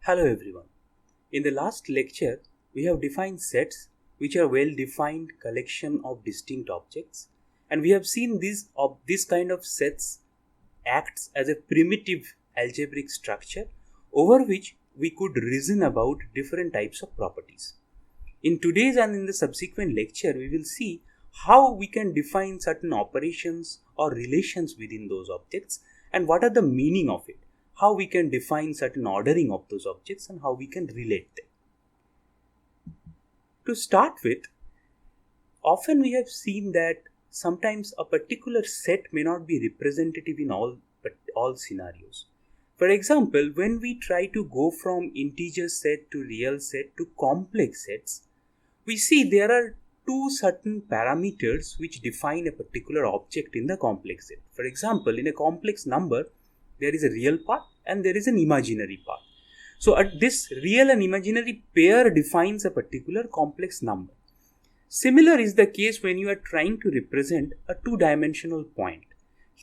Hello everyone. In the last lecture, we have defined sets which are well-defined collection of distinct objects, and we have seen this kind of sets acts as a primitive algebraic structure over which we could reason about different types of properties. In today's and in the subsequent lecture, we will see how we can define certain operations or relations within those objects and what are the meaning of it, how we can define certain ordering of those objects and how we can relate them. To start with, often we have seen that sometimes a particular set may not be representative in all scenarios. For example, when we try to go from integer set to real set to complex sets, we see there are two certain parameters which define a particular object in the complex set. For example, in a complex number, there is a real part and there is an imaginary part. So this real and imaginary pair defines a particular complex number. Similar is the case when you are trying to represent a two-dimensional point.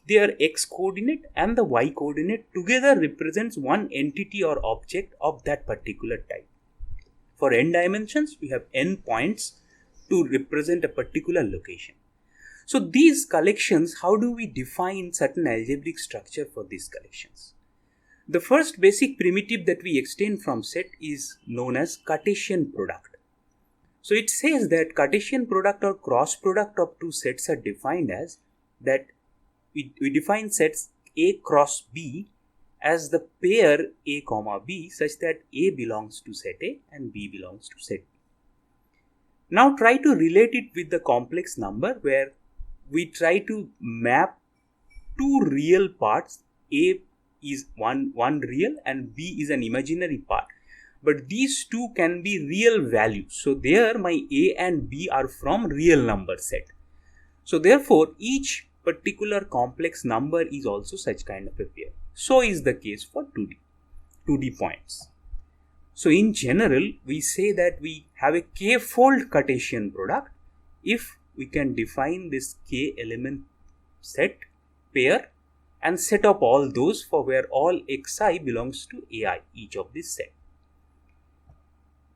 Their x coordinate and the y coordinate together represents one entity or object of that particular type. For n dimensions, we have n points to represent a particular location. So these collections, how do we define certain algebraic structure for these collections? The first basic primitive that we extend from set is known as Cartesian product. So it says that Cartesian product or cross product of two sets are defined as that we define sets A cross B as the pair A comma B such that A belongs to set A and B belongs to set B. Now try to relate it with the complex number where we try to map two real parts. A is one real and B is an imaginary part. But these two can be real values. So there my A and B are from real number set. So therefore each particular complex number is also such kind of a pair. So is the case for 2D points. So in general, we say that we have a k-fold Cartesian product if we can define this k element set pair and set up all those for where all xi belongs to ai, each of this set.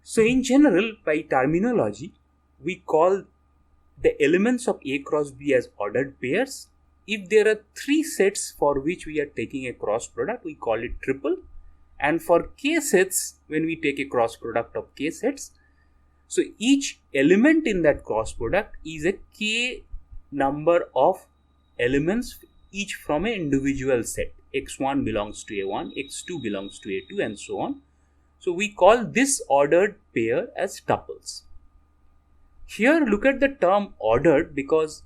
So in general, by terminology, we call the elements of A cross B as ordered pairs. If there are three sets for which we are taking a cross product, we call it triple. And for k sets, when we take a cross product of k sets, so each element in that cross product is a k number of elements, each from an individual set. x1 belongs to a1, x2 belongs to a2 and so on. So we call this ordered pair as tuples. Here look at the term ordered because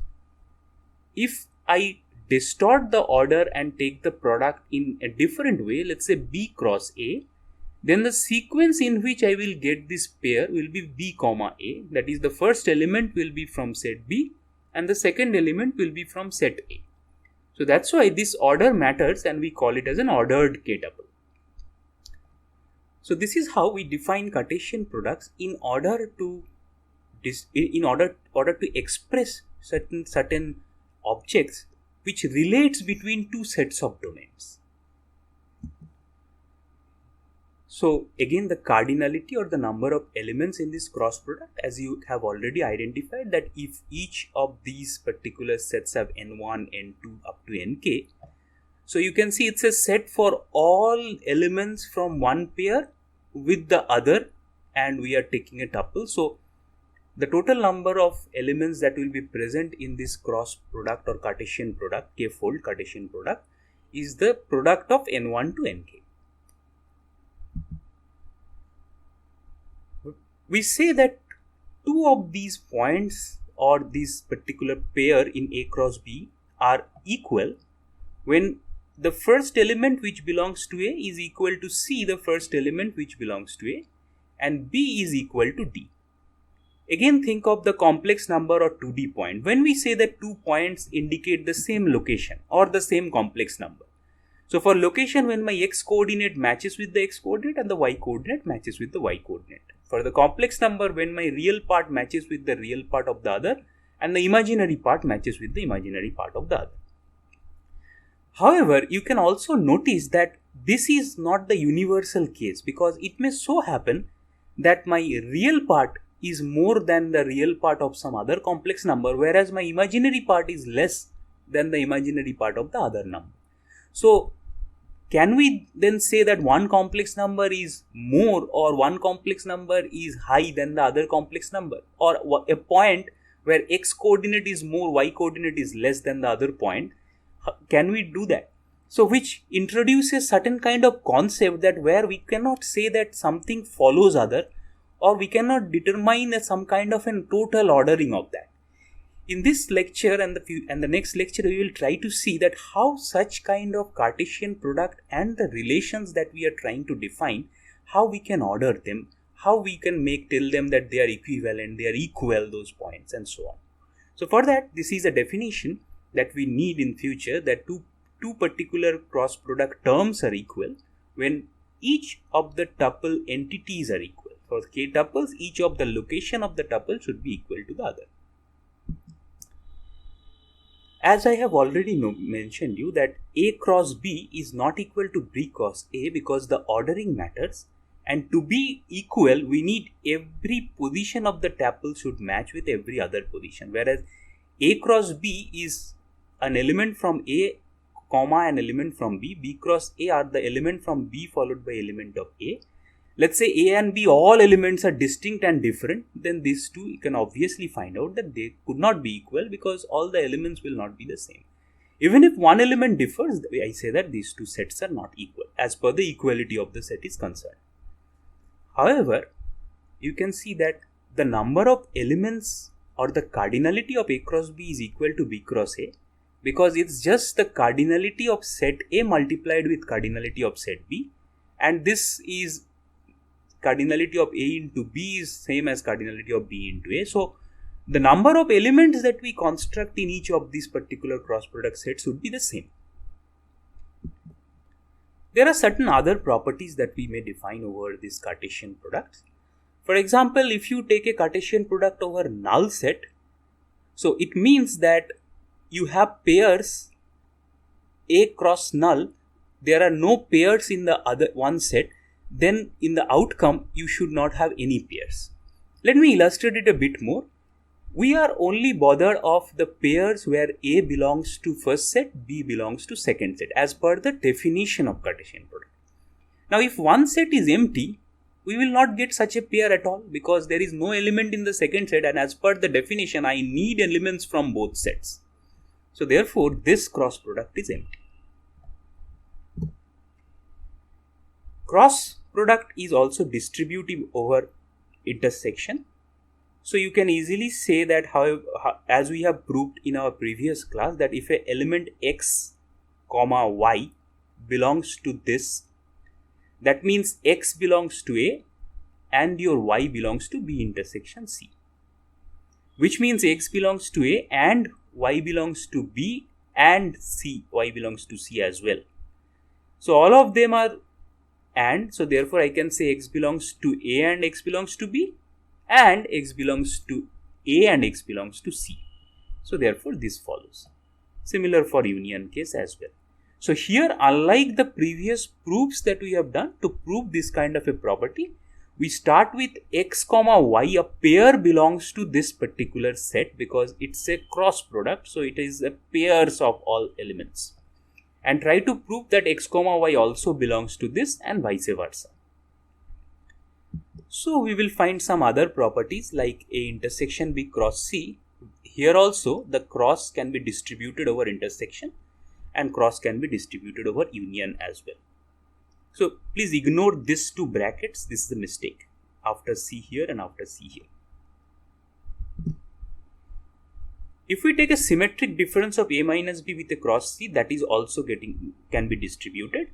if I distort the order and take the product in a different way, let's say B cross A, then the sequence in which I will get this pair will be B comma A. That is, the first element will be from set B and the second element will be from set A. So that's why this order matters and we call it as an ordered k-tuple. So this is how we define Cartesian products in order to express certain objects which relates between two sets of domains. So again, the cardinality or the number of elements in this cross product, as you have already identified, that if each of these particular sets have n1, n2 up to nk, so you can see it's a set for all elements from one pair with the other and we are taking a tuple. So the total number of elements that will be present in this cross product or Cartesian product, k-fold Cartesian product, is the product of n1 to nk. We say that two of these points or this particular pair in A cross B are equal when the first element which belongs to A is equal to C, the first element which belongs to A, and B is equal to D. Again, think of the complex number or 2D point. When we say that 2 points indicate the same location or the same complex number. So for location, when my x coordinate matches with the x coordinate and the y coordinate matches with the y coordinate. For the complex number, when my real part matches with the real part of the other and the imaginary part matches with the imaginary part of the other. However, you can also notice that this is not the universal case, because it may so happen that my real part is more than the real part of some other complex number, whereas my imaginary part is less than the imaginary part of the other number. So can we then say that one complex number is more or one complex number is high than the other complex number, or a point where x coordinate is more, y coordinate is less than the other point? Can we do that? So which introduces certain kind of concept that where we cannot say that something follows other, or we cannot determine some kind of a total ordering of that. In this lecture and the next lecture, we will try to see that how such kind of Cartesian product and the relations that we are trying to define, how we can order them, how we can tell them that they are equivalent, they are equal, those points, and so on. So for that, this is a definition that we need in future, that two particular cross product terms are equal when each of the tuple entities are equal. For k tuples, each of the location of the tuple should be equal to the other. As I have already mentioned you that A cross B is not equal to B cross A, because the ordering matters, and to be equal we need every position of the tuple should match with every other position, whereas A cross B is an element from A comma an element from B. B cross A are the element from B followed by element of A. Let's say A and B, all elements are distinct and different, then these two you can obviously find out that they could not be equal, because all the elements will not be the same. Even if one element differs, I say that these two sets are not equal as per the equality of the set is concerned. However, you can see that the number of elements or the cardinality of A cross B is equal to B cross A, because it's just the cardinality of set A multiplied with cardinality of set B, and this is cardinality of A into B is same as cardinality of B into A. So the number of elements that we construct in each of these particular cross product sets would be the same. There are certain other properties that we may define over these Cartesian products. For example, if you take a Cartesian product over null set, so it means that you have pairs A cross null, there are no pairs in the other one set, then in the outcome you should not have any pairs. Let me illustrate it a bit more. We are only bothered of the pairs where A belongs to first set, B belongs to second set, as per the definition of Cartesian product. Now if one set is empty, we will not get such a pair at all, because there is no element in the second set, and as per the definition I need elements from both sets. So therefore this cross product is empty. Cross product is also distributive over intersection. So you can easily say that, however, as we have proved in our previous class, that if a element x comma y belongs to this, that means x belongs to A and your y belongs to B intersection C, which means x belongs to A and y belongs to B and C, y belongs to C as well. So all of them are and, so therefore I can say x belongs to A and x belongs to B, and x belongs to A and x belongs to C. So therefore this follows. Similar for union case as well. So here, unlike the previous proofs that we have done, to prove this kind of a property, we start with x comma y, a pair belongs to this particular set because it's a cross product, so it is a pairs of all elements, and try to prove that x comma y also belongs to this and vice versa. So we will find some other properties like A intersection B cross C. Here also the cross can be distributed over intersection and cross can be distributed over union as well. So please ignore these two brackets, this is a mistake, after C here and after C here. If we take a symmetric difference of A minus B with a cross C, that is also can be distributed.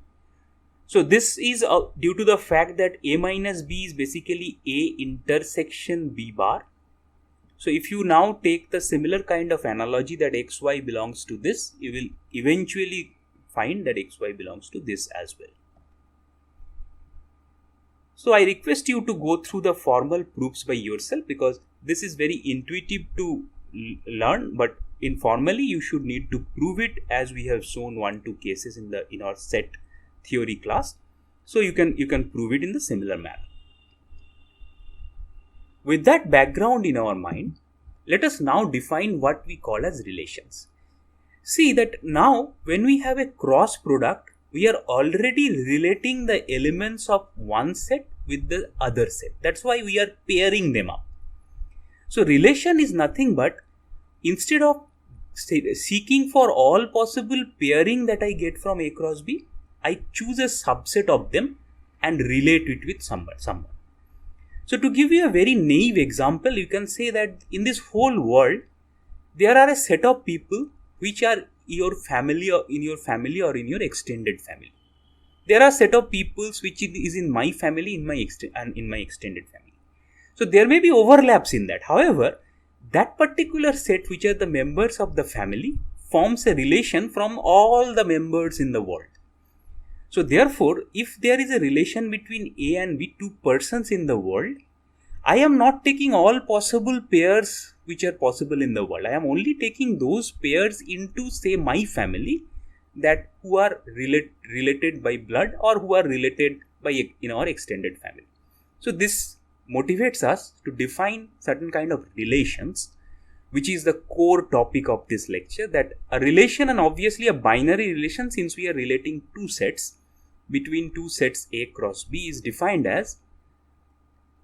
So this is due to the fact that A minus B is basically A intersection B bar. So if you now take the similar kind of analogy that xy belongs to this, you will eventually find that xy belongs to this as well. So I request you to go through the formal proofs by yourself, because this is very intuitive to learn, but informally you should need to prove it, as we have shown 1-2 cases in our set theory class. So you can prove it in the similar manner. With that background in our mind, let us now define what we call as relations. See that now when we have a cross product, we are already relating the elements of one set with the other set. That's why we are pairing them up. So relation is nothing but, instead of seeking for all possible pairing that I get from A cross B, I choose a subset of them and relate it with someone. So to give you a very naive example, you can say that in this whole world, there are a set of people which are your family or in your family or in your extended family. There are a set of peoples which is in my family, in my extended family. So there may be overlaps in that. However, that particular set which are the members of the family forms a relation from all the members in the world. So therefore, if there is a relation between A and B, two persons in the world, I am not taking all possible pairs which are possible in the world. I am only taking those pairs into, say, my family, that who are related by blood or who are related by in our extended family. So this motivates us to define certain kind of relations, which is the core topic of this lecture, that a relation, and obviously a binary relation, since we are relating two sets between two sets A cross B, is defined as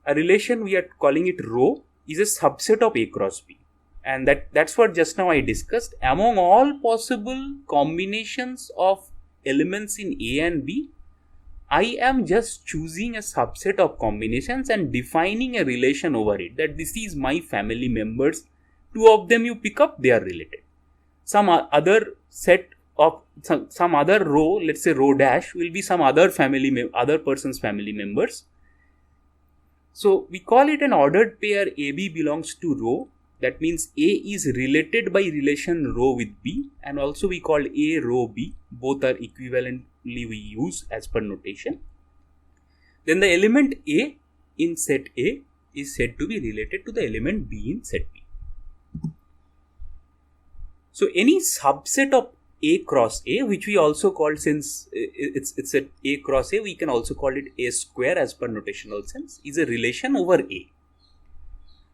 a relation, we are calling it rho, is a subset of A cross B. And that's what just now I discussed. Among all possible combinations of elements in A and B, I am just choosing a subset of combinations and defining a relation over it, that this is my family members. Two of them you pick up, they are related. Some other set of some other row, let's say row dash, will be some other other person's family members. So we call it an ordered pair. AB belongs to rho. That means A is related by relation rho with B, and also we call A rho B. Both are equivalently we use as per notation. Then the element A in set A is said to be related to the element B in set B. So any subset of A cross A, which we also call, since it's a A cross A, we can also call it A square as per notational sense, is a relation over A.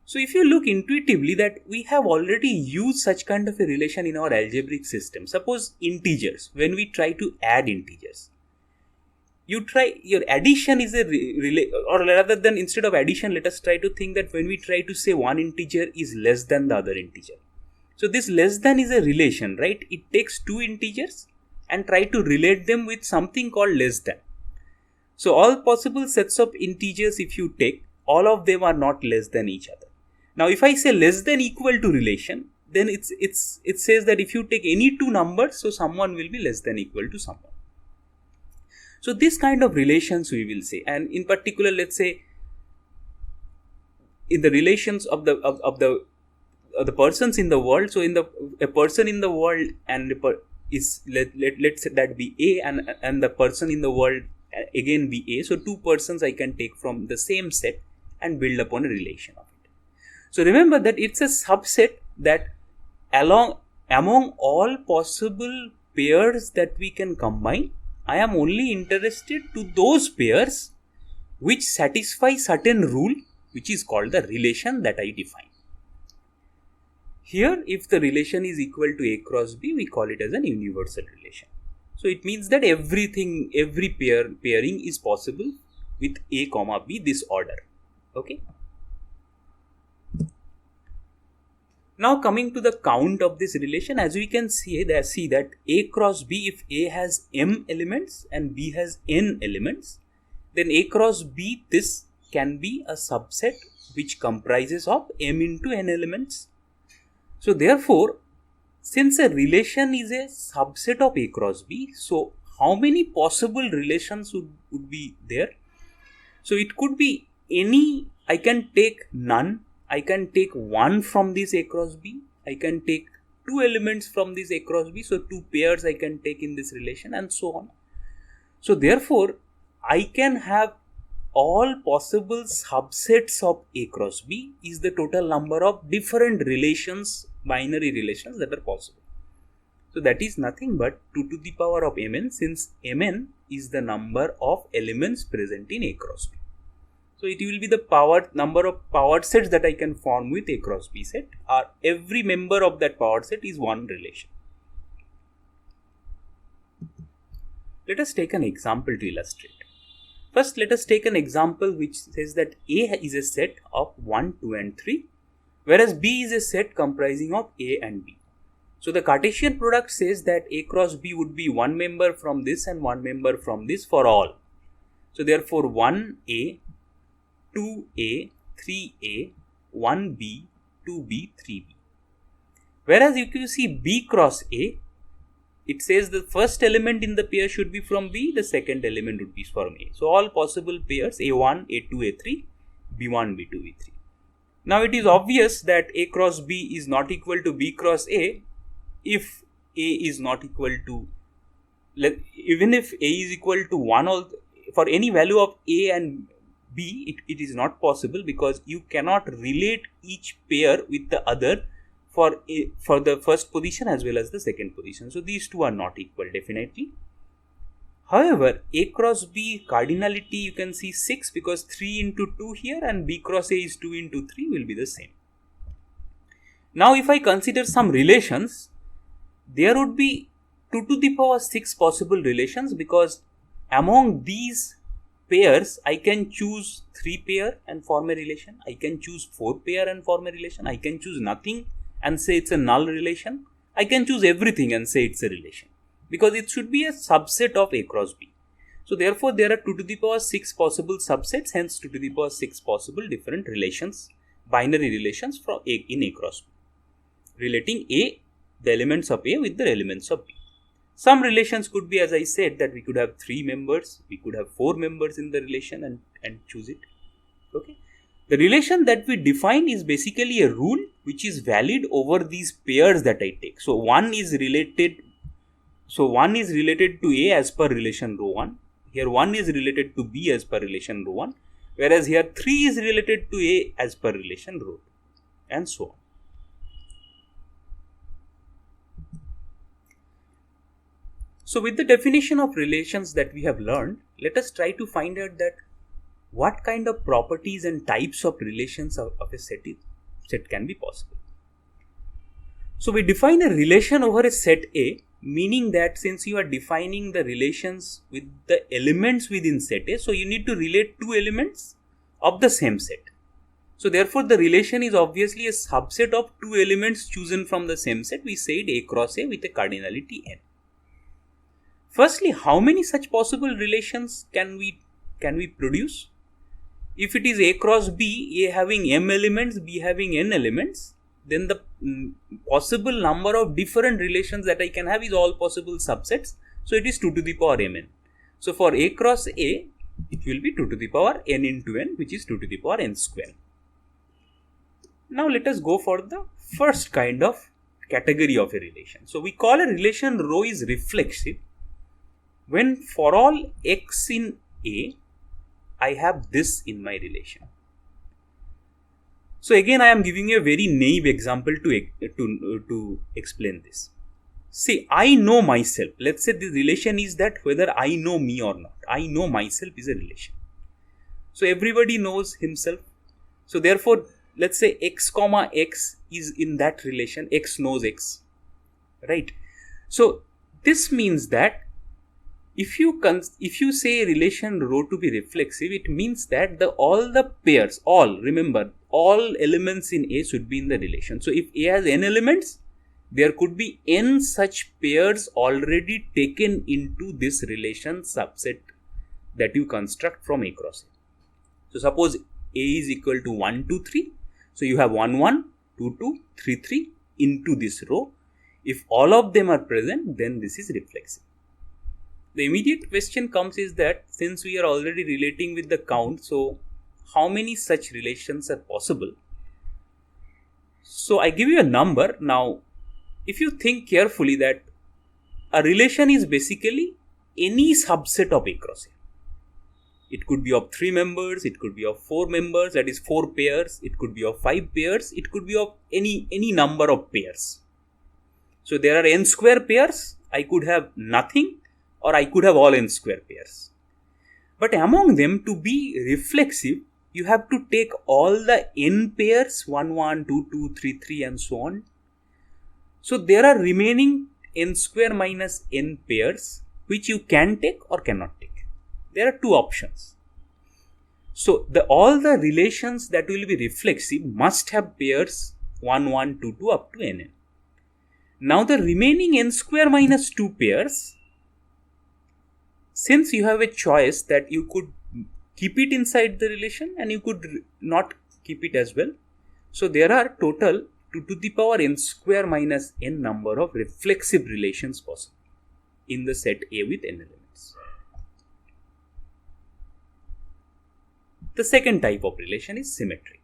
So if you look intuitively that we have already used such kind of a relation in our algebraic system. Suppose integers, when we try to add integers, your addition is or rather than instead of addition, let us try to think that when we try to say one integer is less than the other integer. So this less than is a relation, right? It takes two integers and try to relate them with something called less than. So all possible sets of integers, if you take, all of them are not less than each other. Now if I say less than equal to relation, then it says that if you take any two numbers, so someone will be less than equal to someone. So this kind of relations we will say, and in particular, let's say in the relations of the persons in the world. So a person in the world and let's say that be A, and the person in the world again be A. So two persons I can take from the same set and build upon a relation of it. So remember that it's a subset that among all possible pairs that we can combine, I am only interested to those pairs which satisfy certain rule, which is called the relation that I define. Here, if the relation is equal to A cross B, we call it as an universal relation. So it means that every pairing is possible with A comma B, this order. Okay. Now coming to the count of this relation, as we can see that A cross B, if A has M elements and B has N elements, then A cross B, this can be a subset which comprises of M into N elements. So therefore, since a relation is a subset of A cross B, so how many possible relations would be there? So it could be any, I can take none, I can take one from this A cross B, I can take two elements from this A cross B, so two pairs I can take in this relation, and so on. So therefore, I can have all possible subsets of A cross B is the total number of different relations, binary relations that are possible. So that is nothing but 2 to the power of mn, since mn is the number of elements present in A cross B. So it will be the number of powered sets that I can form with A cross B set, or every member of that powered set is one relation. Let us take an example to illustrate. First, let us take an example which says that A is a set of 1, 2 and 3, whereas B is a set comprising of A and B. So the Cartesian product says that A cross B would be one member from this and one member from this for all. So therefore 1A, 2A, 3A, 1B, 2B, 3B. Whereas if you see B cross A, it says the first element in the pair should be from B, the second element would be from A. So all possible pairs A1, A2, A3, B1, B2, B3. Now it is obvious that A cross B is not equal to B cross A if A is not equal to, even if A is equal to 1, for any value of A and B, it is not possible, because you cannot relate each pair with the other for the first position as well as the second position. So these two are not equal definitely. However, A cross B cardinality you can see 6, because 3 into 2 here, and B cross A is 2 into 3 will be the same. Now if I consider some relations, there would be 2 to the power 6 possible relations, because among these pairs I can choose 3 pair and form a relation, I can choose 4 pair and form a relation, I can choose nothing and say it's a null relation, I can choose everything and say it's a relation, because it should be a subset of A cross B. So therefore there are 2 to the power 6 possible subsets, hence 2 to the power 6 possible different relations, binary relations from in A cross B, relating A, the elements of A with the elements of B. Some relations could be, as I said, that we could have 3 members, we could have 4 members in the relation and choose it. Okay. The relation that we define is basically a rule which is valid over these pairs that I take. So one is related to A as per relation rho 1. Here 1 is related to B as per relation rho 1. Whereas here 3 is related to A as per relation rho 2, and so on. So with the definition of relations that we have learned, let us try to find out that what kind of properties and types of relations of a set can be possible. So we define a relation over a set A, meaning that since you are defining the relations with the elements within set A, so you need to relate 2 elements of the same set. So therefore the relation is obviously a subset of 2 elements chosen from the same set. We said A cross A with a cardinality n. Firstly, how many such possible relations can we produce? If it is A cross B, A having m elements, B having n elements, then the possible number of different relations that I can have is all possible subsets. So it is 2 to the power mn. So for A cross A, it will be 2 to the power n into n, which is 2 to the power n square. Now let us go for the first kind of category of a relation. So we call a relation rho is reflexive when for all x in A, I have this in my relation. So again, I am giving you a very naive example to explain this. See, I know myself. Let's say the relation is that whether I know me or not. I know myself is a relation. So everybody knows himself. So therefore, let's say x comma x is in that relation. X knows x. Right? So this means that if you say relation rho to be reflexive, it means that all the pairs, remember, all elements in A should be in the relation. So if A has n elements, there could be n such pairs already taken into this relation subset that you construct from A cross A. So suppose A is equal to 1, 2, 3. So you have 1, 1, 2, 2, 3, 3 into this row. If all of them are present, then this is reflexive. The immediate question comes is that since we are already relating with the count, so how many such relations are possible? So I give you a number. Now, if you think carefully that a relation is basically any subset of A cross A. It could be of 3 members, it could be of 4 members, that is 4 pairs, it could be of 5 pairs, it could be of any number of pairs. So there are n square pairs, I could have nothing or I could have all n square pairs. But among them, to be reflexive, you have to take all the n pairs, 1, 1, 2, 2, 3, 3 and so on. So there are remaining n square minus n pairs which you can take or cannot take. There are two options. So all the relations that will be reflexive must have pairs 1, 1, 2, 2 up to nn. Now the remaining n square minus 2 pairs, since you have a choice that you could keep it inside the relation and you could not keep it as well. So there are total 2 to the power n square minus n number of reflexive relations possible in the set A with n elements. The second type of relation is symmetric.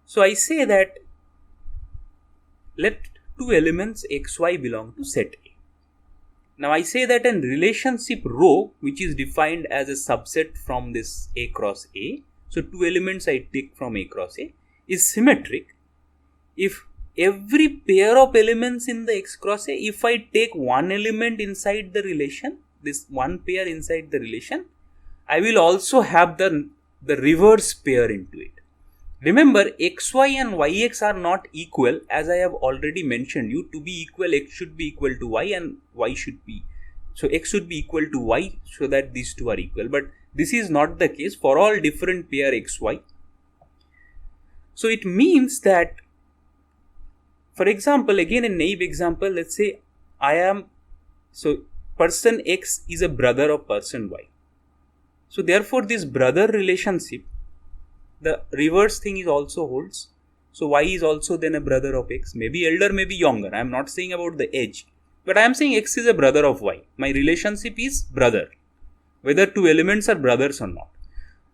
So I say that let two elements xy belong to set A. Now I say that a relationship rho, which is defined as a subset from this A cross A, so two elements I take from A cross A, is symmetric if every pair of elements in the X cross A, if I take one element inside the relation, this one pair inside the relation, I will also have the reverse pair into it. Remember, xy and yx are not equal, as I have already mentioned you. To be equal, x should be equal to y and y should be, so x should be equal to y so that these two are equal. But this is not the case for all different pair xy. So it means that, for example, again a naive example, let's say person X is a brother of person Y. So therefore this brother relationship, the reverse thing is also holds. So Y is also then a brother of X, maybe elder, maybe younger. I am not saying about the age, but I am saying X is a brother of Y. My relationship is brother, whether two elements are brothers or not.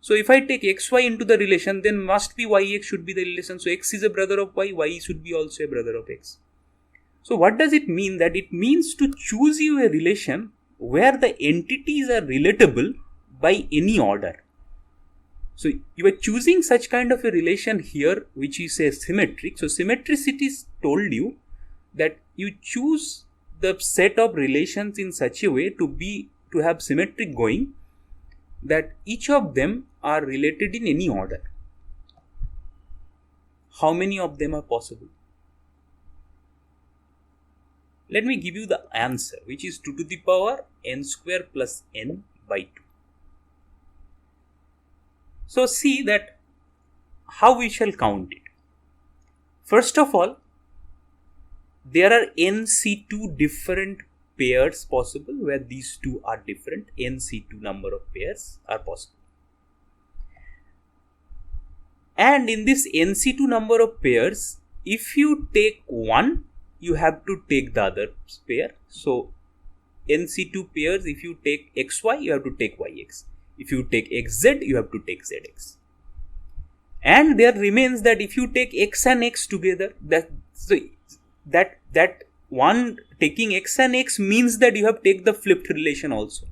So if I take xy into the relation, then must be yx should be the relation. So x is a brother of y, y should be also a brother of x. So what does it mean? That it means to choose you a relation where the entities are relatable by any order. So you are choosing such kind of a relation here, which is a symmetric. So symmetricity told you that you choose the set of relations in such a way to have symmetric going, that each of them are related in any order. How many of them are possible? Let me give you the answer, which is 2 to the power n square plus n by 2. So see that how we shall count it. First of all, there are nc2 different pairs possible where these two are different. nc2 number of pairs are possible. And in this nc2 number of pairs, if you take one, you have to take the other pair. So nc2 pairs, if you take xy, you have to take yx. If you take xz, you have to take zx. And there remains that if you take x and x together, that one taking x and x means that you have to take the flipped relation also,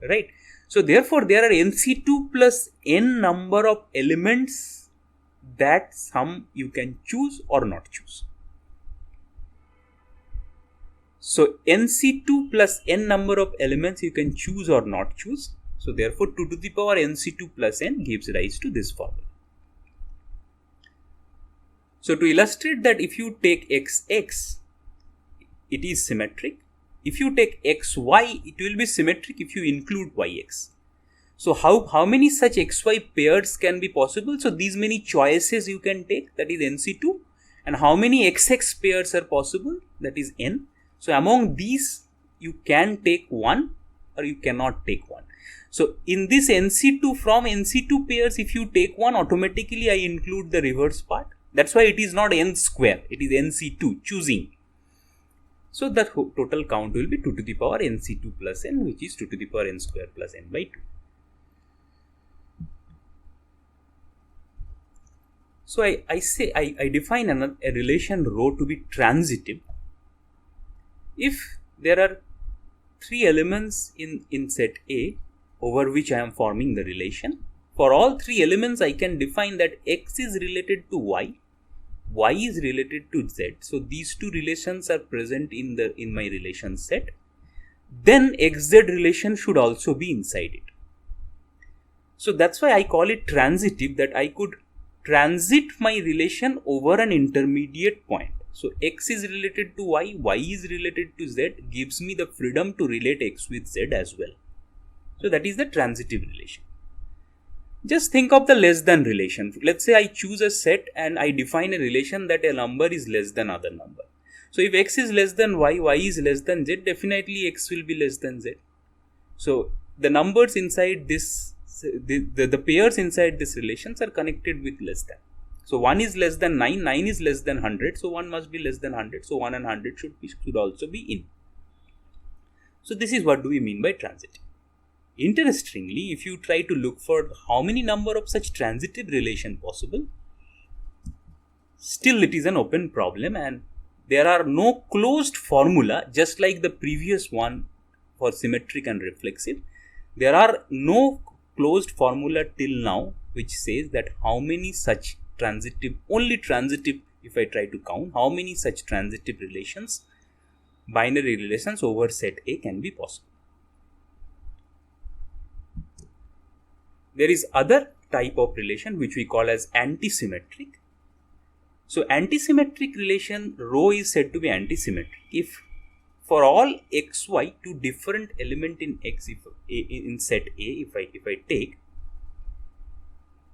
right? So therefore there are nc2 plus n number of elements that some you can choose or not choose. So nc2 plus n number of elements you can choose or not choose. So therefore 2 to the power nc2 plus n gives rise to this formula. So to illustrate that, if you take xx, it is symmetric. If you take xy, it will be symmetric if you include yx. So how many such xy pairs can be possible? So these many choices you can take, that is nc2. And how many xx pairs are possible? That is n. So among these, you can take one or you cannot take one. So in this nc2, from nc2 pairs, if you take one, automatically I include the reverse part. That's why it is not n square, it is nc2, choosing. So the total count will be 2 to the power nc2 plus n, which is 2 to the power n square plus n by 2. So I define a relation rho to be transitive if there are three elements in set A over which I am forming the relation. For all three elements, I can define that x is related to y, y is related to z, so these two relations are present in my relation set, then xz relation should also be inside it. So that's why I call it transitive, that I could transit my relation over an intermediate point. So x is related to y is related to z, gives me the freedom to relate x with z as well. So that is the transitive relation. Just think of the less than relation. Let's say I choose a set and I define a relation that a number is less than other number. So if x is less than y is less than z, definitely x will be less than z. So the numbers inside this, the pairs inside this relations are connected with less than. So 1 is less than 9, 9 is less than 100, so 1 must be less than 100. So 1 and 100 should also be in. So this is what do we mean by transitive. Interestingly, if you try to look for how many number of such transitive relation possible, still it is an open problem, and there are no closed formula, just like the previous one for symmetric and reflexive. There are no closed formula till now which says that how many such transitive, only transitive if I try to count, how many such transitive relations, binary relations over set A can be possible. There is other type of relation which we call as antisymmetric. So antisymmetric relation, rho is said to be antisymmetric if for all xy, two different element in x, if in set A, if I take,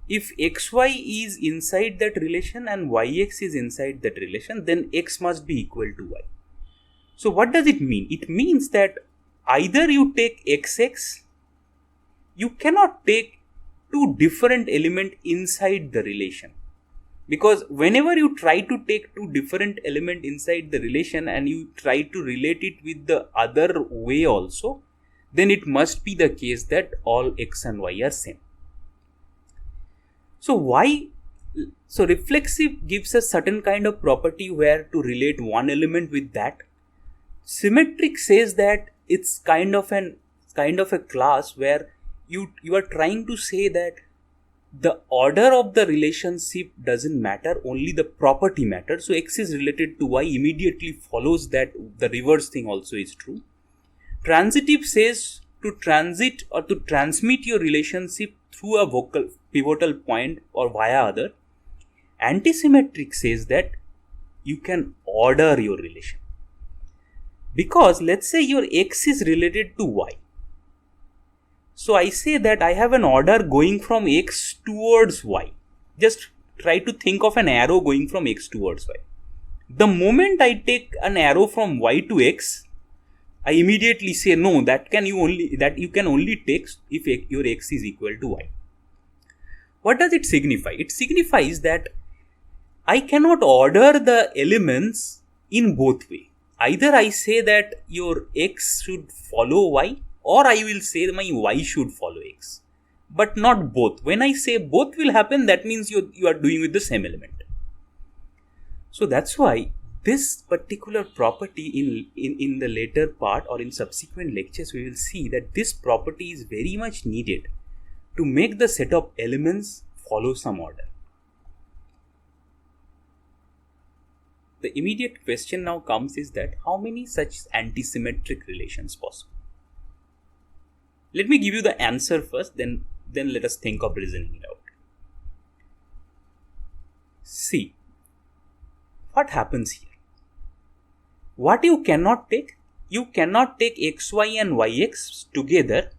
if xy is inside that relation and yx is inside that relation, then x must be equal to y. So what does it mean? It means that either you take xx, you cannot take two different element inside the relation, because whenever you try to take two different element inside the relation and you try to relate it with the other way also, then it must be the case that all x and y are same. So reflexive gives us certain kind of property where to relate one element with that. Symmetric says that it's kind of a class where you are trying to say that the order of the relationship doesn't matter, only the property matters. So x is related to y immediately follows that the reverse thing also is true. Transitive says to transit or to transmit your relationship through a pivotal point or via other. Antisymmetric says that you can order your relation. Because let's say your x is related to y. So I say that I have an order going from x towards y. Just try to think of an arrow going from x towards y. The moment I take an arrow from y to x, I immediately say no, that you can only take if your x is equal to y. What does it signify? It signifies that I cannot order the elements in both ways. Either I say that your x should follow y, or I will say my y should follow x, but not both. When I say both will happen, that means you are doing with the same element. So that's why this particular property in the later part or in subsequent lectures, we will see that this property is very much needed to make the set of elements follow some order. The immediate question now comes is that how many such antisymmetric relations possible? Let me give you the answer first, then let us think of reasoning it out. See, what happens here? What you cannot take xy and yx together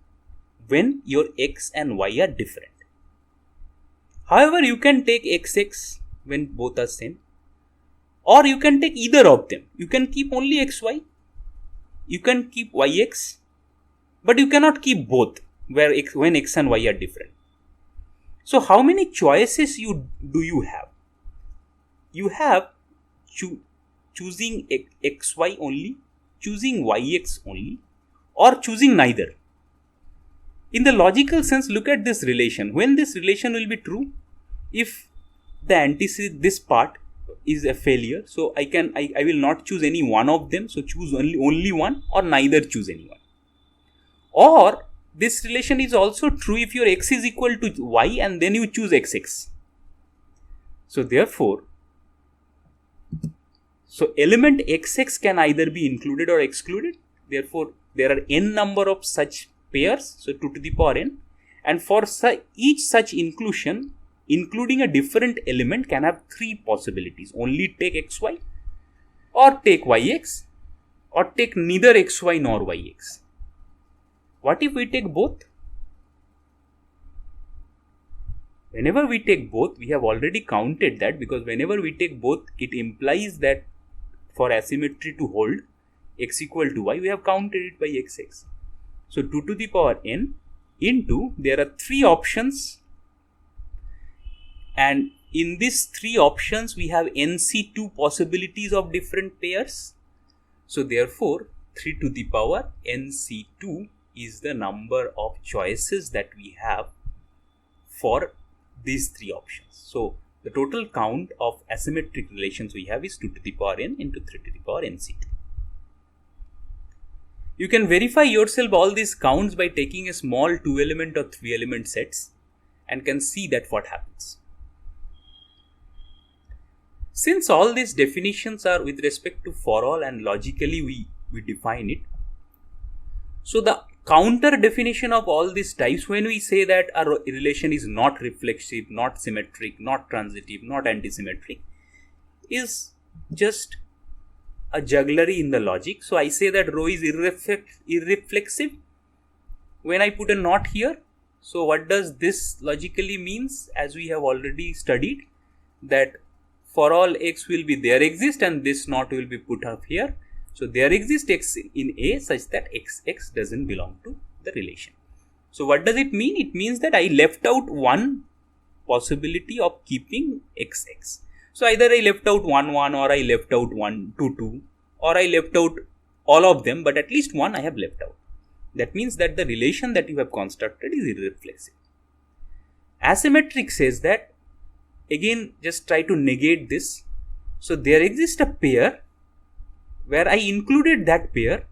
when your x and y are different. However, you can take xx when both are same, or you can take either of them. You can keep only xy, you can keep yx, but you cannot keep both when x and y are different. So how many choices do you have? You have choosing xy only, choosing yx only, or choosing neither. In the logical sense, look at this relation. When this relation will be true, if the this part is a failure, so I will not choose any one of them. So choose only one, or neither choose any one. Or this relation is also true if your x is equal to y and then you choose xx. So therefore, So element xx can either be included or excluded. Therefore, there are n number of such pairs, so 2 to the power n. And for each such inclusion, including a different element can have 3 possibilities. Only take xy, or take yx, or take neither xy nor yx. What if we take both? Whenever we take both, we have already counted that, because whenever we take both, it implies that for asymmetry to hold x equal to y, we have counted it by xx. So 2 to the power n into, there are 3 options, and in these 3 options we have nc2 possibilities of different pairs. So therefore 3 to the power nc2 is the number of choices that we have for these 3 options. So the total count of asymmetric relations we have is 2 to the power n into 3 to the power nc2. You can verify yourself all these counts by taking a small 2 element or 3 element sets and can see that what happens. Since all these definitions are with respect to for all and logically we define it, so the counter definition of all these types, when we say that a relation is not reflexive, not symmetric, not transitive, not antisymmetric, is just a jugglery in the logic. So I say that rho is irreflexive when I put a not here. So what does this logically means? As we have already studied, that for all x will be there exist and this not will be put up here. So there exists x in A such that xx doesn't belong to the relation. So what does it mean? It means that I left out one possibility of keeping xx. So either I left out 1 1 or I left out 1 2 2 or I left out all of them, but at least one I have left out. That means that the relation that you have constructed is irreflexive. Asymmetric says that, again, just try to negate this. So there exists a pair where I included that pair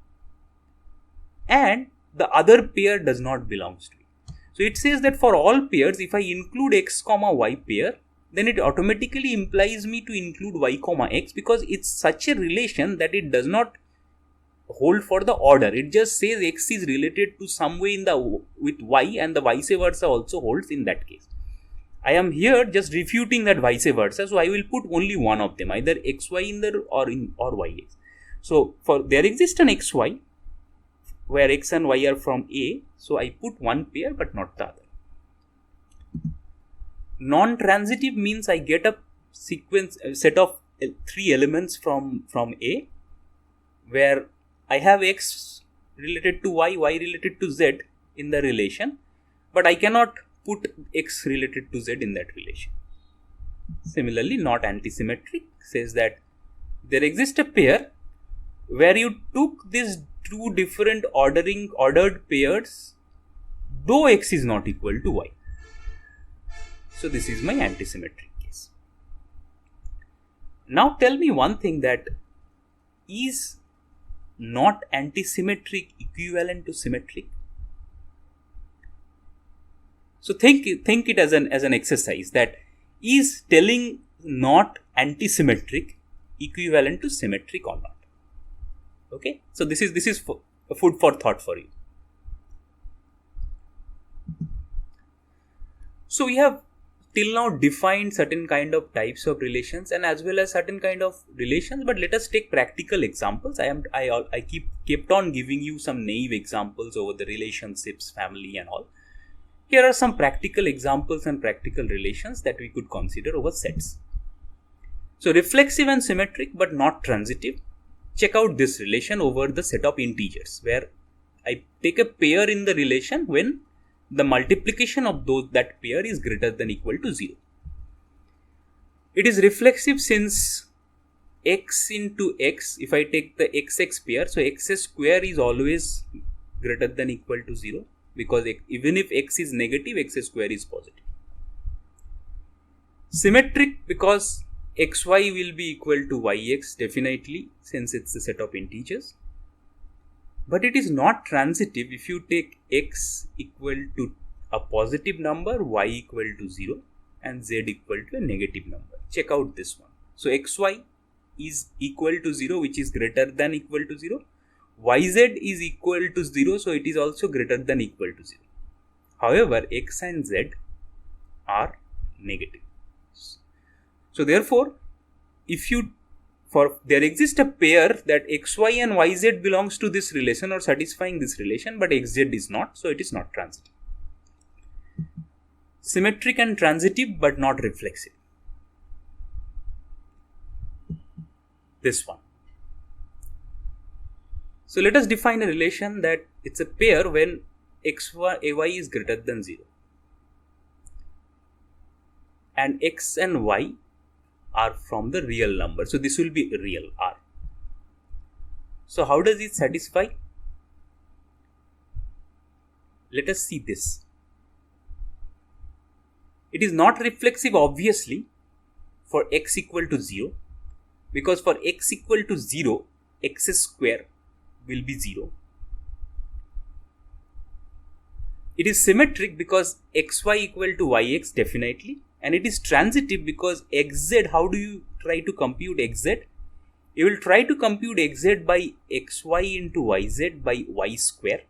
and the other pair does not belong to it. So it says that for all pairs, if I include x comma y pair, then it automatically implies me to include y comma x, because it's such a relation that it does not hold for the order. It just says x is related to some way with y, and the vice versa also holds in that case. I am here just refuting that vice versa, so I will put only one of them, either xy in there or yx. So for there exists an xy where x and y are from A, so I put one pair but not the other. Non-transitive means I get a set of 3 elements from A, where I have x related to y, y related to z in the relation, but I cannot put x related to z in that relation. Similarly, not antisymmetric says that there exists a pair where you took these 2 different ordered pairs, though x is not equal to y. So this is my antisymmetric case. Now tell me one thing, that is not antisymmetric equivalent to symmetric? So think it as an exercise, that is telling not antisymmetric equivalent to symmetric or not? Okay, so this is food for thought for you. So we have till now defined certain kind of types of relations and as well as certain kind of relations, but let us take practical examples. I kept on giving you some naive examples over the relationships, family and all. Here are some practical examples and practical relations that we could consider over sets. So reflexive and symmetric but not transitive. Check out this relation over the set of integers, where I take a pair in the relation when the multiplication of that pair is greater than equal to 0. It is reflexive since x into x, if I take the xx pair, so x square is always greater than equal to 0, because even if x is negative, x square is positive. Symmetric because xy will be equal to yx definitely, since it's a set of integers. But it is not transitive if you take x equal to a positive number, y equal to 0 and z equal to a negative number. Check out this one. So xy is equal to 0, which is greater than equal to 0. YZ is equal to 0, so it is also greater than equal to 0. However, X and Z are negative. So therefore, there exists a pair that XY and YZ belongs to this relation or satisfying this relation, but XZ is not, so it is not transitive. Symmetric and transitive but not reflexive. This one. So let us define a relation that it's a pair when AY is greater than 0. And X and Y are from the real number. So this will be real R. So how does it satisfy? Let us see this. It is not reflexive obviously for X equal to 0, because for X equal to 0, X square will be 0. It is symmetric because XY equal to YX definitely, and it is transitive because XZ, how do you try to compute XZ? You will try to compute XZ by XY into YZ by Y square.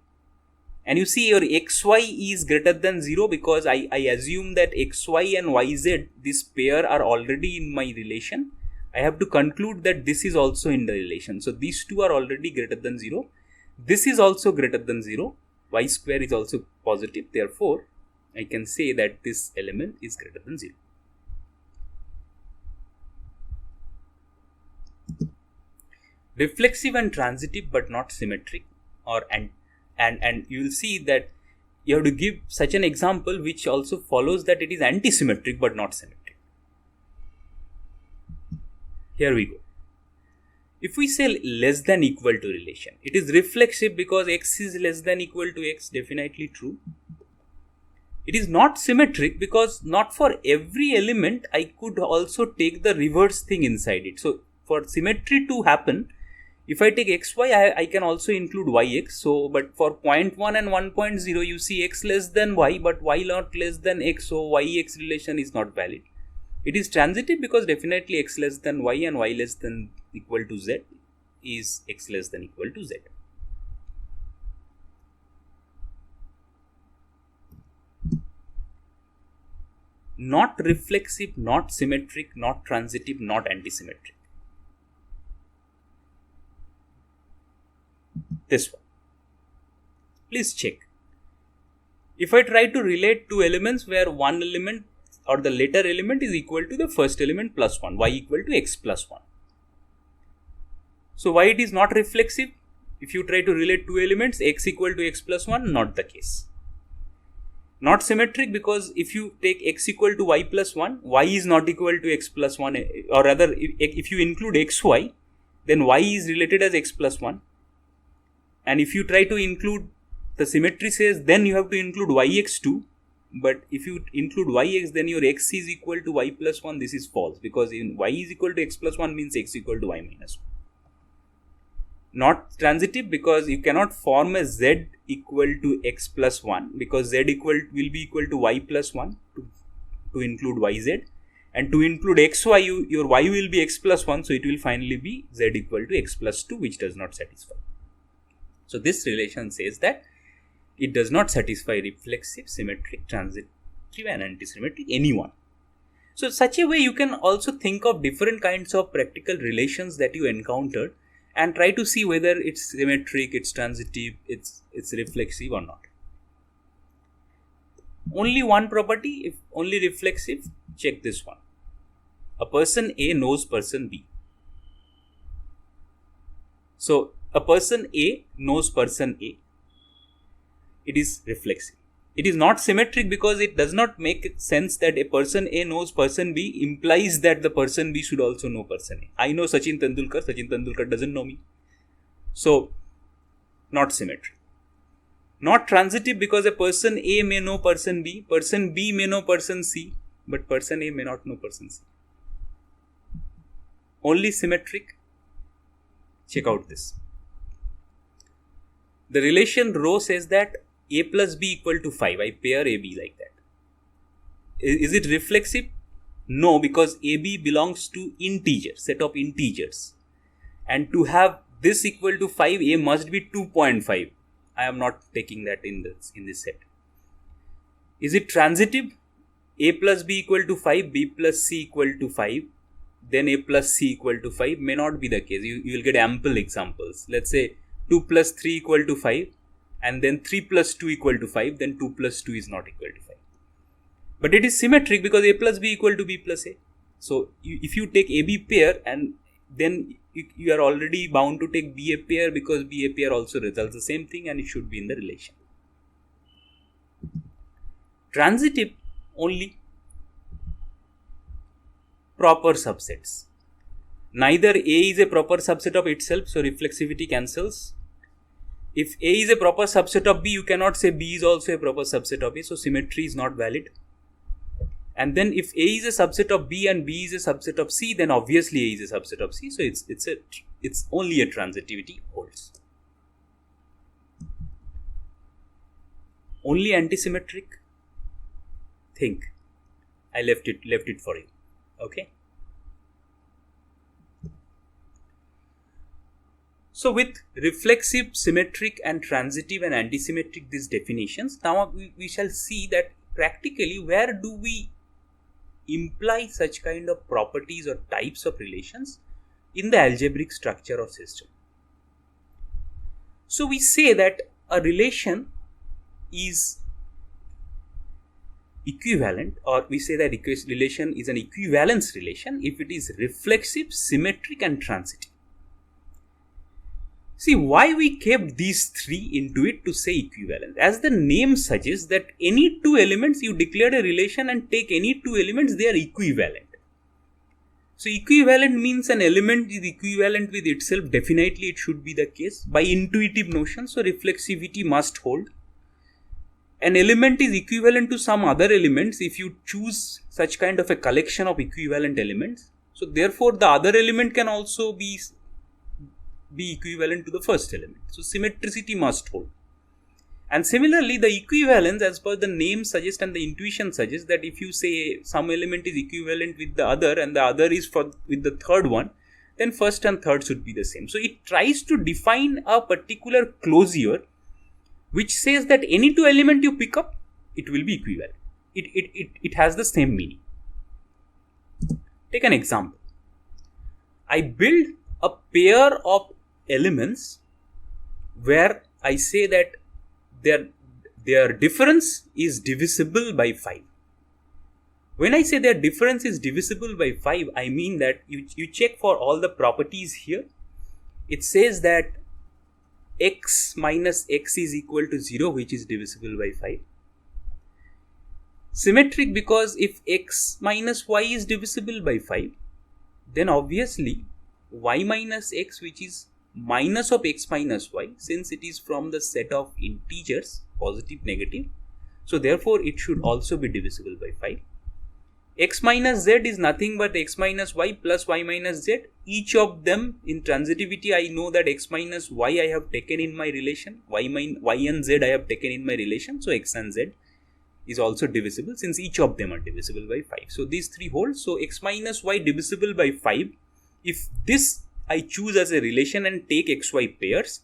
And you see your XY is greater than 0 because I assume that XY and YZ, this pair are already in my relation. I have to conclude that this is also in the relation. So these two are already greater than 0. This is also greater than 0. Y square is also positive. Therefore, I can say that this element is greater than 0. Reflexive and transitive but not symmetric, and you will see that you have to give such an example which also follows that it is anti-symmetric but not symmetric. Here we go. If we say less than equal to relation, it is reflexive because X is less than equal to X, definitely true. It is not symmetric because not for every element I could also take the reverse thing inside it. So for symmetry to happen, if I take XY, I can also include YX. So, but for 0.1 and 1.0, you see X less than Y, but Y not less than X, so YX relation is not valid. It is transitive because definitely X less than Y and Y less than equal to Z is X less than equal to Z. Not reflexive, not symmetric, not transitive, not antisymmetric. This one. Please check. If I try to relate two elements where one element or the later element is equal to the first element plus 1, y equal to x plus 1. So why it is not reflexive? If you try to relate two elements, x equal to x plus 1, not the case. Not symmetric because if you take x equal to y plus 1, y is not equal to x plus 1, or rather if you include xy, then y is related as x plus 1. And if you try to include, the symmetry says then you have to include yx too, but if you include yx, then your x is equal to y plus 1. This is false because in y is equal to x plus 1 means x equal to y minus 1. Not transitive because you cannot form a z equal to x plus 1 because z will be equal to y plus 1 to include yz, and to include xy, your y will be x plus 1, so it will finally be z equal to x plus 2, which does not satisfy. So this relation says that it does not satisfy reflexive, symmetric, transitive and antisymmetric, any one. So such a way you can also think of different kinds of practical relations that you encountered and try to see whether it's symmetric, it's transitive, it's reflexive or not. Only one property, if only reflexive, check this one. A person A knows person B. So a person A knows person A. It is reflexive. It is not symmetric because it does not make sense that a person A knows person B implies that the person B should also know person A. I know Sachin Tendulkar doesn't know me. So, not symmetric. Not transitive because a person A may know person B may know person C, but person A may not know person C. Only symmetric. Check out this. The relation rho says that A plus B equal to 5. I pair AB like that. Is it reflexive? No, because AB belongs to integer, set of integers. And to have this equal to 5, A must be 2.5. I am not taking that in this set. Is it transitive? A plus B equal to 5, B plus C equal to 5, then A plus C equal to 5 may not be the case. You will get ample examples. Let's say 2 plus 3 equal to 5, and then 3 plus 2 equal to 5, then 2 plus 2 is not equal to 5. But it is symmetric because A plus B equal to B plus A. So if you take AB pair, and then you are already bound to take BA pair, because BA pair also results the same thing and it should be in the relation. Transitive only proper subsets. Neither A is a proper subset of itself, so reflexivity cancels. If A is a proper subset of B, you cannot say B is also a proper subset of A, so symmetry is not valid. And then if A is a subset of B and B is a subset of C, then obviously A is a subset of C, so it's only a transitivity holds. Only antisymmetric? Think. I left it for you. Okay. So with reflexive, symmetric and transitive and antisymmetric these definitions, now we shall see that practically where do we imply such kind of properties or types of relations in the algebraic structure of system. So we say that a relation is equivalent, or we say that relation is an equivalence relation if it is reflexive, symmetric and transitive. See why we kept these three into it to say equivalent. As the name suggests that any two elements, you declared a relation and take any two elements, they are equivalent. So equivalent means an element is equivalent with itself. Definitely it should be the case by intuitive notion. So reflexivity must hold. An element is equivalent to some other elements if you choose such kind of a collection of equivalent elements. So therefore the other element can also be equivalent to the first element. So symmetricity must hold. And similarly, the equivalence, as per the name suggests and the intuition suggests, that if you say some element is equivalent with the other and the other is with the third one, then first and third should be the same. So it tries to define a particular closure which says that any two element you pick up, it will be equivalent. It has the same meaning. Take an example. I build a pair of elements where I say that their difference is divisible by 5. When I say their difference is divisible by 5, I mean that you check for all the properties here. It says that x minus x is equal to 0, which is divisible by 5. Symmetric because if x minus y is divisible by 5, then obviously y minus x, which is minus of x minus y, since it is from the set of integers, positive, negative, so therefore it should also be divisible by 5. X minus z is nothing but x minus y plus y minus z. Each of them in transitivity, I know that x minus y I have taken in my relation, y and z I have taken in my relation, so x and z is also divisible since each of them are divisible by 5. So these three hold. So x minus y divisible by 5. If this I choose as a relation and take xy pairs,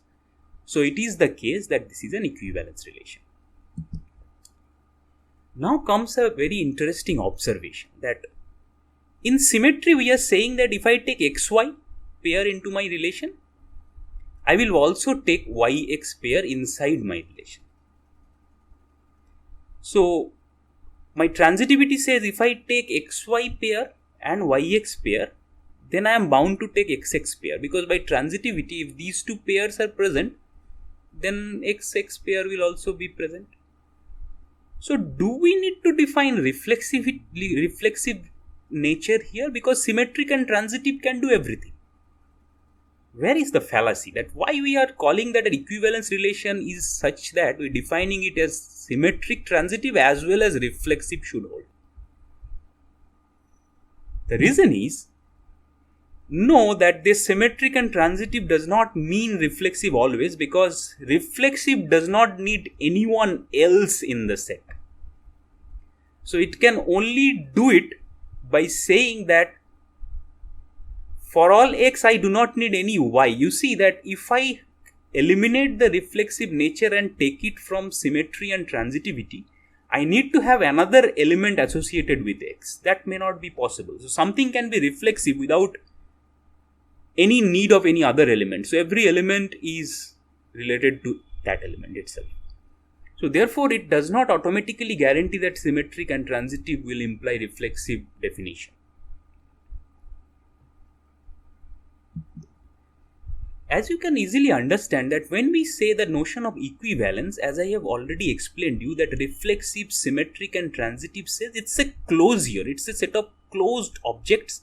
so it is the case that this is an equivalence relation. Now comes a very interesting observation, that in symmetry we are saying that if I take xy pair into my relation, I will also take yx pair inside my relation. So my transitivity says if I take xy pair and yx pair, then I am bound to take xx pair, because by transitivity, if these two pairs are present, then xx pair will also be present. So do we need to define reflexive nature here? Because symmetric and transitive can do everything. Where is the fallacy? That why we are calling that an equivalence relation is such that we are defining it as symmetric, transitive as well as reflexive should hold. The reason is, know that this symmetric and transitive does not mean reflexive always, because reflexive does not need anyone else in the set. So it can only do it by saying that for all x I do not need any y. You see that if I eliminate the reflexive nature and take it from symmetry and transitivity, I need to have another element associated with x. That may not be possible. So something can be reflexive without any need of any other element. So every element is related to that element itself. So therefore it does not automatically guarantee that symmetric and transitive will imply reflexive definition. As you can easily understand that when we say the notion of equivalence, as I have already explained you, that reflexive, symmetric and transitive says it's a closure, it's a set of closed objects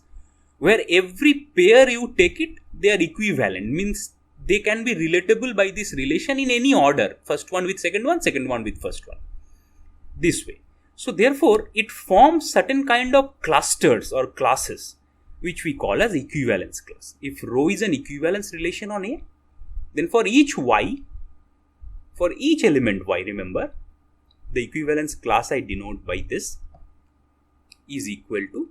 where every pair you take it, they are equivalent, means they can be relatable by this relation in any order, first one with second one with first one, this way. So therefore it forms certain kind of clusters or classes which we call as equivalence class. If rho is an equivalence relation on A, then for each y, for each element y, remember, the equivalence class I denote by this is equal to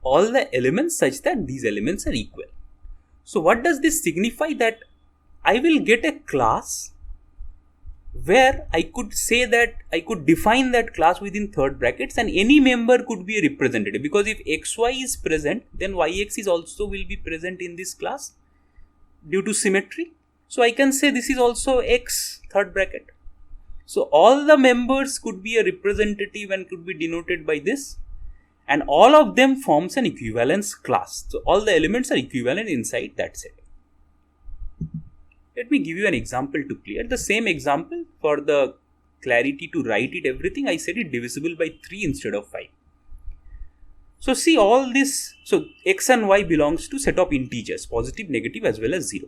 all the elements such that these elements are equal. So what does this signify? That I will get a class where I could say that I could define that class within third brackets and any member could be a representative, because if xy is present, then yx is also will be present in this class due to symmetry. So I can say this is also x third bracket. So all the members could be a representative and could be denoted by this, and all of them forms an equivalence class. So all the elements are equivalent inside that set. Let me give you an example to clear. The same example, for the clarity to write it everything, I said it divisible by 3 instead of 5. So see all this, so x and y belongs to set of integers, positive, negative as well as 0.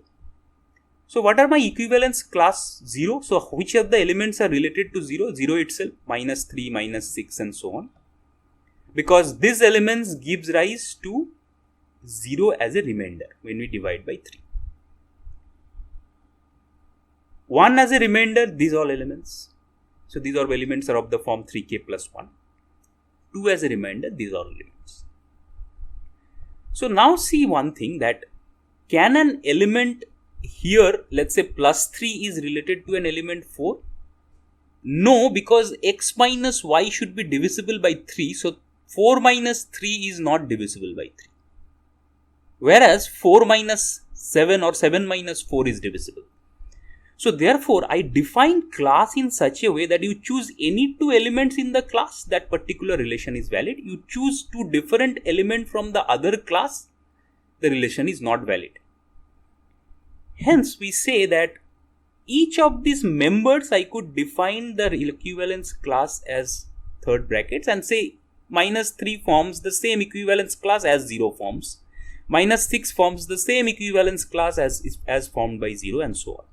So what are my equivalence class? 0. So which of the elements are related to 0? 0 itself, minus 3, minus 6 and so on. Because these elements gives rise to 0 as a remainder when we divide by 3. 1 as a remainder, these all elements. So these all elements are of the form 3k plus 1. 2 as a remainder, these are all elements. So now see one thing, that can an element here, let's say plus 3 is related to an element 4? No, because x minus y should be divisible by 3. So 4 minus 3 is not divisible by 3. Whereas 4 minus 7 or 7 minus 4 is divisible. So therefore, I define class in such a way that you choose any 2 elements in the class, that particular relation is valid. You choose 2 different elements from the other class, the relation is not valid. Hence, we say that each of these members I could define the equivalence class as third brackets and say minus 3 forms the same equivalence class as 0 forms. Minus 6 forms the same equivalence class as formed by 0 and so on.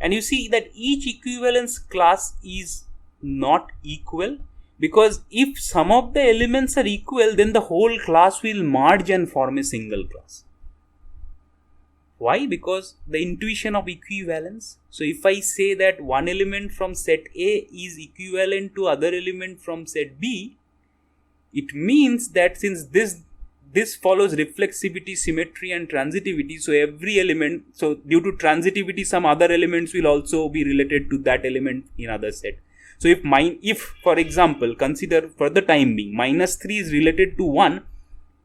And you see that each equivalence class is not equal, because if some of the elements are equal, then the whole class will merge and form a single class. Why? Because the intuition of equivalence. So if I say that one element from set A is equivalent to other element from set B, it means that since this follows reflexivity, symmetry and transitivity, so every element, so due to transitivity some other elements will also be related to that element in other set. So if for example, consider for the time being minus 3 is related to 1,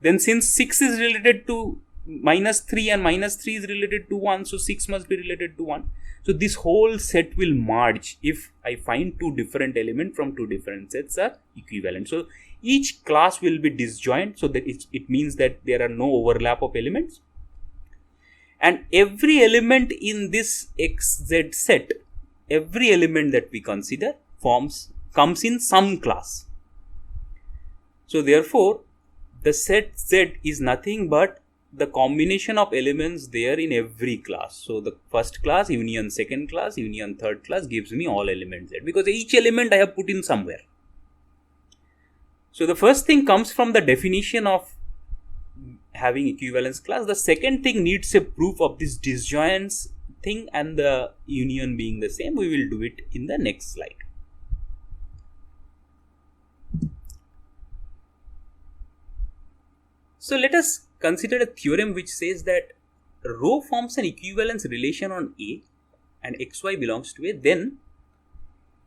then since 6 is related to minus 3 and minus 3 is related to 1, so 6 must be related to 1. So this whole set will merge if I find 2 different elements from 2 different sets are equivalent. So each class will be disjoint, so that it means that there are no overlap of elements. And every element in this XZ set, every element that we consider comes in some class. So therefore, the set Z is nothing but the combination of elements there in every class. So the first class union second class union third class gives me all elements Z, because each element I have put in somewhere. So the first thing comes from the definition of having equivalence class. The second thing needs a proof of this disjoints thing and the union being the same. We will do it in the next slide. So let us consider a theorem which says that rho forms an equivalence relation on A and xy belongs to A, then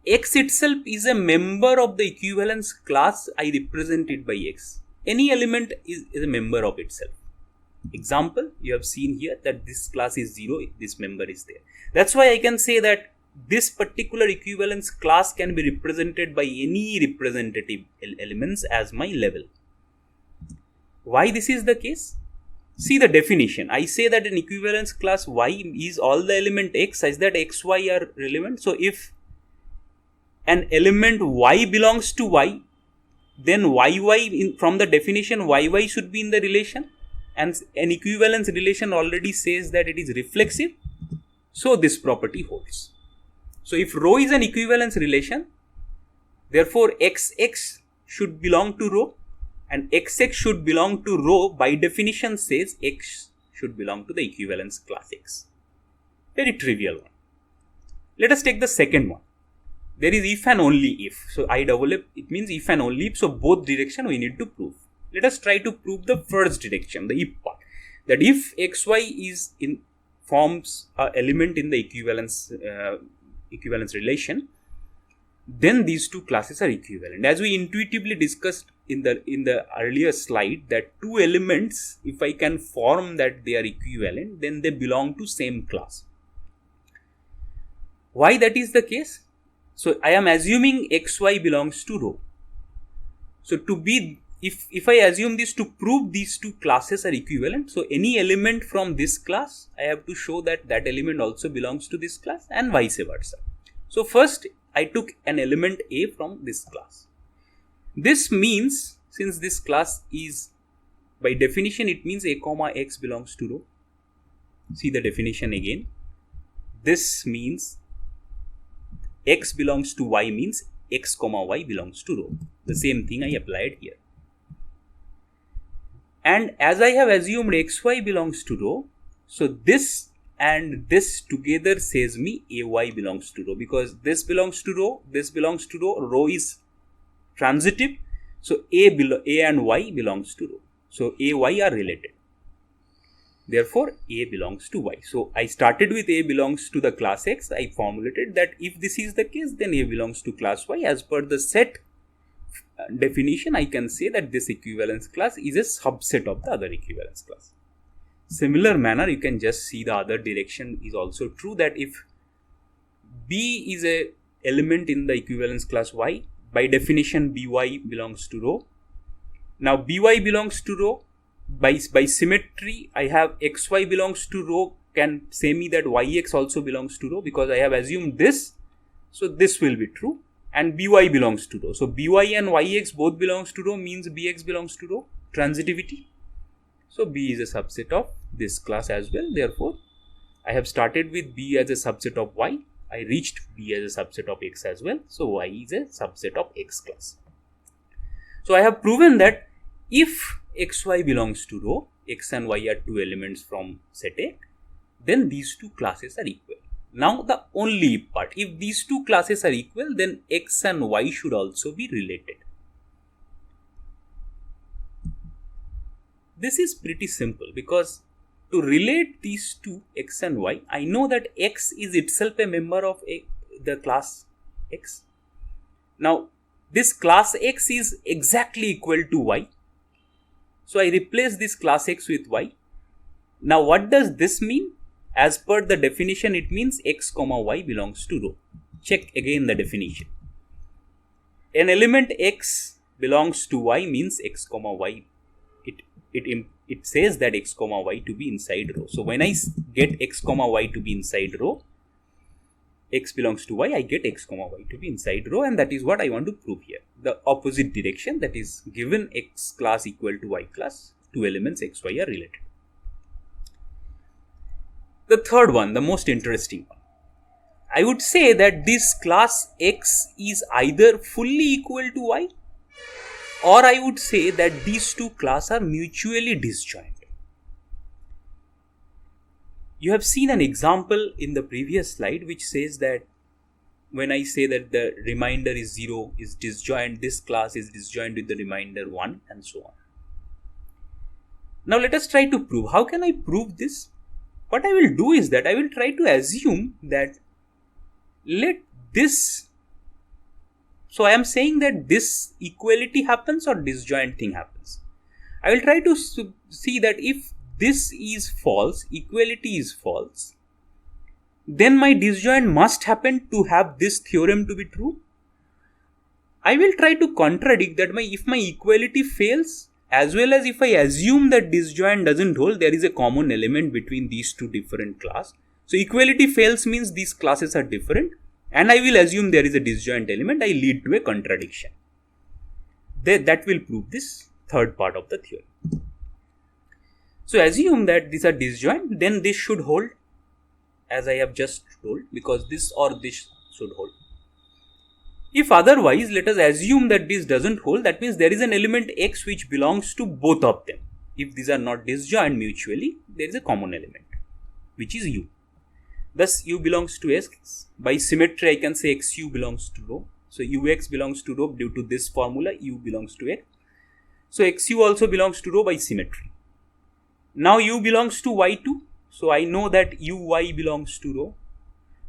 x itself is a member of the equivalence class I represented by x. Any element is a member of itself. Example, you have seen here that this class is 0, this member is there. That's why I can say that this particular equivalence class can be represented by any representative elements as my level. Why this is the case? See the definition. I say that an equivalence class y is all the element x such that xy are relevant. So if an element y belongs to y, then yy from the definition yy should be in the relation, and an equivalence relation already says that it is reflexive, so this property holds. So if rho is an equivalence relation, therefore xx should belong to rho and xx should belong to rho. By definition says x should belong to the equivalence class x. Very trivial one. Let us take the second one. There is if and only if. So I double if, it means if and only if. So both direction we need to prove. Let us try to prove the first direction, the if part. That if xy is in forms an element in the equivalence relation, then these two classes are equivalent. As we intuitively discussed in the earlier slide, that two elements, if I can form that they are equivalent, then they belong to same class. Why that is the case? So I am assuming xy belongs to rho. So to be, if I assume this, to prove these two classes are equivalent, so any element from this class, I have to show that that element also belongs to this class and vice versa. So first I took an element A from this class. This means, since this class is, by definition it means A comma x belongs to rho. See the definition again. This means x belongs to y means x comma y belongs to rho. The same thing I applied here. And as I have assumed xy belongs to rho, so this and this together says me ay belongs to rho, because this belongs to rho, this belongs to rho, rho is transitive, so a and y belongs to rho. So ay are related. Therefore, A belongs to Y. So, I started with A belongs to the class X. I formulated that if this is the case, then A belongs to class Y. As per the set definition, I can say that this equivalence class is a subset of the other equivalence class. Similar manner, you can just see the other direction is also true, that if B is a element in the equivalence class Y, by definition By belongs to rho. Now, By belongs to rho. By symmetry, I have xy belongs to rho can say me that yx also belongs to rho, because I have assumed this. So this will be true. And by belongs to rho. So by and yx both belongs to rho means bx belongs to rho. Transitivity. So B is a subset of this class as well. Therefore, I have started with B as a subset of Y. I reached B as a subset of X as well. So Y is a subset of X class. So I have proven that if xy belongs to rho, x and y are two elements from set A, then these two classes are equal. Now the only part, if these two classes are equal, then x and y should also be related. This is pretty simple, because to relate these two x and y, I know that x is itself a member of the class x. Now this class x is exactly equal to y. So I replace this class x with y. Now what does this mean? As per the definition, it means x comma y belongs to rho. Check again the definition. An element x belongs to y means x comma y. It says that x comma y to be inside rho. So when I get x comma y to be inside rho, x belongs to y, I get x comma y to be inside rho, and that is what I want to prove here. The opposite direction, that is given x class equal to y class, two elements x, y are related. The third one, the most interesting one. I would say that this class x is either fully equal to y, or I would say that these two classes are mutually disjoint. You have seen an example in the previous slide which says that when I say that the remainder is 0 is disjoint, this class is disjoint with the remainder 1 and so on. Now let us try to prove. How can I prove this? What I will do is that I will try to assume that let this, so I am saying that this equality happens or disjoint thing happens. I will try to see that if this is false, equality is false, then my disjoint must happen to have this theorem to be true. I will try to contradict that if my equality fails, as well as if I assume that disjoint doesn't hold, there is a common element between these two different classes. So equality fails means these classes are different, and I will assume there is a disjoint element. I lead to a contradiction. That will prove this third part of the theorem. So assume that these are disjoint, then this should hold, as I have just told, because this or this should hold. If otherwise, let us assume that this doesn't hold. That means there is an element x which belongs to both of them. If these are not disjoint mutually, there is a common element, which is u. Thus, u belongs to x. By symmetry, I can say xu belongs to rho. So, ux belongs to rho due to this formula, u belongs to x. So, xu also belongs to rho by symmetry. Now, u belongs to y2. So, I know that uy belongs to rho.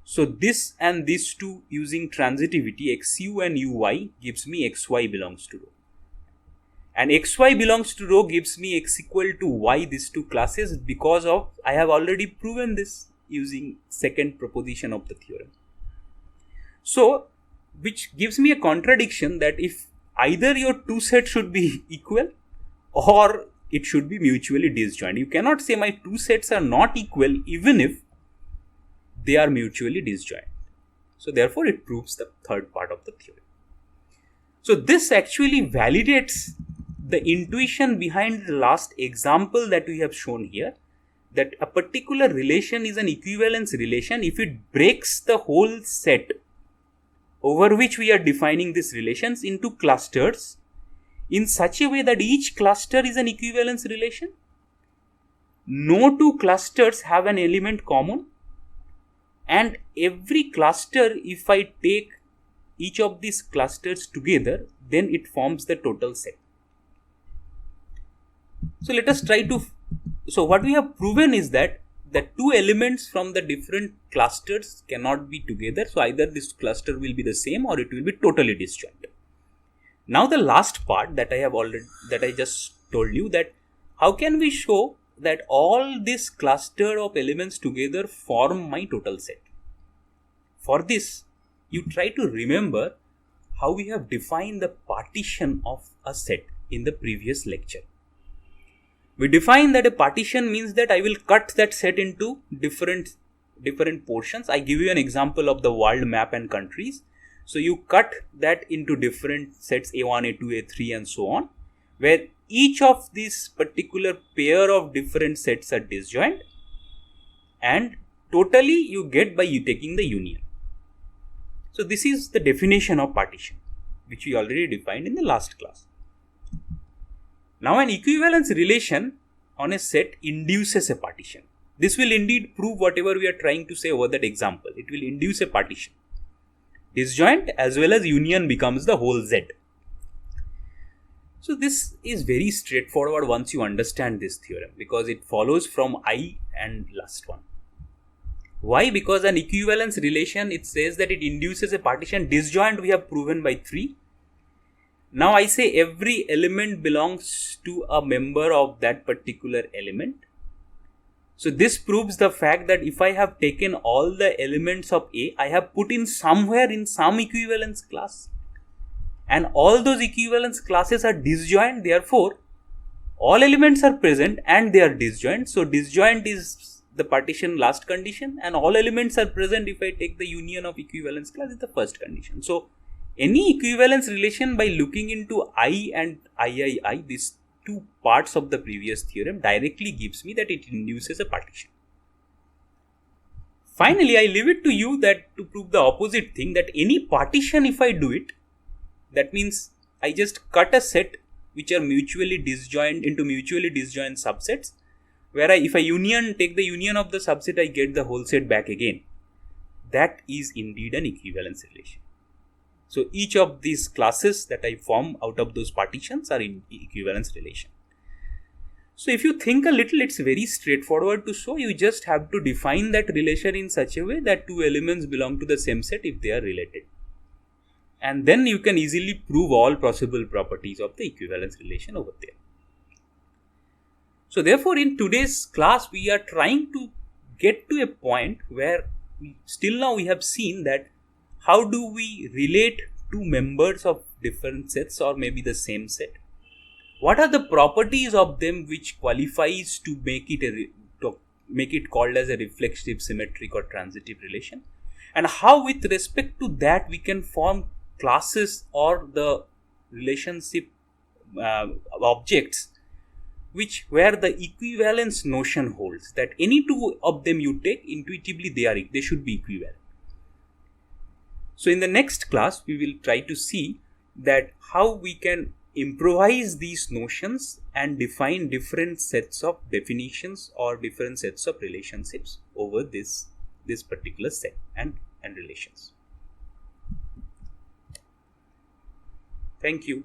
So, this and these two using transitivity, xu and uy gives me xy belongs to rho. And xy belongs to rho gives me x equal to y, these two classes, because of I have already proven this using second proposition of the theorem. So, which gives me a contradiction that if either your two sets should be equal or it should be mutually disjoint. You cannot say my two sets are not equal even if they are mutually disjoint. So therefore it proves the third part of the theorem. So this actually validates the intuition behind the last example that we have shown here, that a particular relation is an equivalence relation if it breaks the whole set over which we are defining these relations into clusters in such a way that each cluster is an equivalence relation. No two clusters have an element common, and every cluster, if I take each of these clusters together, then it forms the total set. So let us try to, so what we have proven is that the two elements from the different clusters cannot be together. So either this cluster will be the same or it will be totally disjoint. Now the last part that I just told you, that how can we show that all this cluster of elements together form my total set. For this, you try to remember how we have defined the partition of a set in the previous lecture. We defined that a partition means that I will cut that set into different portions. I give you an example of the world map and countries. So you cut that into different sets, A1, A2, A3 and so on, where each of these particular pair of different sets are disjoint, and totally you get by you taking the union. So this is the definition of partition, which we already defined in the last class. Now an equivalence relation on a set induces a partition. This will indeed prove whatever we are trying to say over that example. It will induce a partition. Disjoint as well as union becomes the whole Z. So this is very straightforward once you understand this theorem, because it follows from I and last one. Why? Because an equivalence relation, it says that it induces a partition. Disjoint we have proven by 3. Now I say every element belongs to a member of that particular element. So this proves the fact that if I have taken all the elements of A, I have put in somewhere in some equivalence class. And all those equivalence classes are disjoint. Therefore, all elements are present and they are disjoint. So disjoint is the partition last condition, and all elements are present if I take the union of equivalence class is the first condition. So any equivalence relation, by looking into I and III, these two parts of the previous theorem, directly gives me that it induces a partition. Finally, I leave it to you that to prove the opposite thing, that any partition, if I do it, that means I just cut a set which are mutually disjoint into mutually disjoint subsets, where if I take the union of the subset, I get the whole set back again. That is indeed an equivalence relation. So each of these classes that I form out of those partitions are in equivalence relation. So if you think a little, it's very straightforward to show. You just have to define that relation in such a way that two elements belong to the same set if they are related. And then you can easily prove all possible properties of the equivalence relation over there. So therefore, in today's class, we are trying to get to a point where still now we have seen that how do we relate two members of different sets or maybe the same set. What are the properties of them which qualifies to make it called as a reflexive, symmetric or transitive relation, and how with respect to that we can form classes or the relationship objects where the equivalence notion holds, that any two of them you take, intuitively they should be equivalent. So in the next class we will try to see that how we can improvise these notions and define different sets of definitions or different sets of relationships over this particular set and relations. Thank you.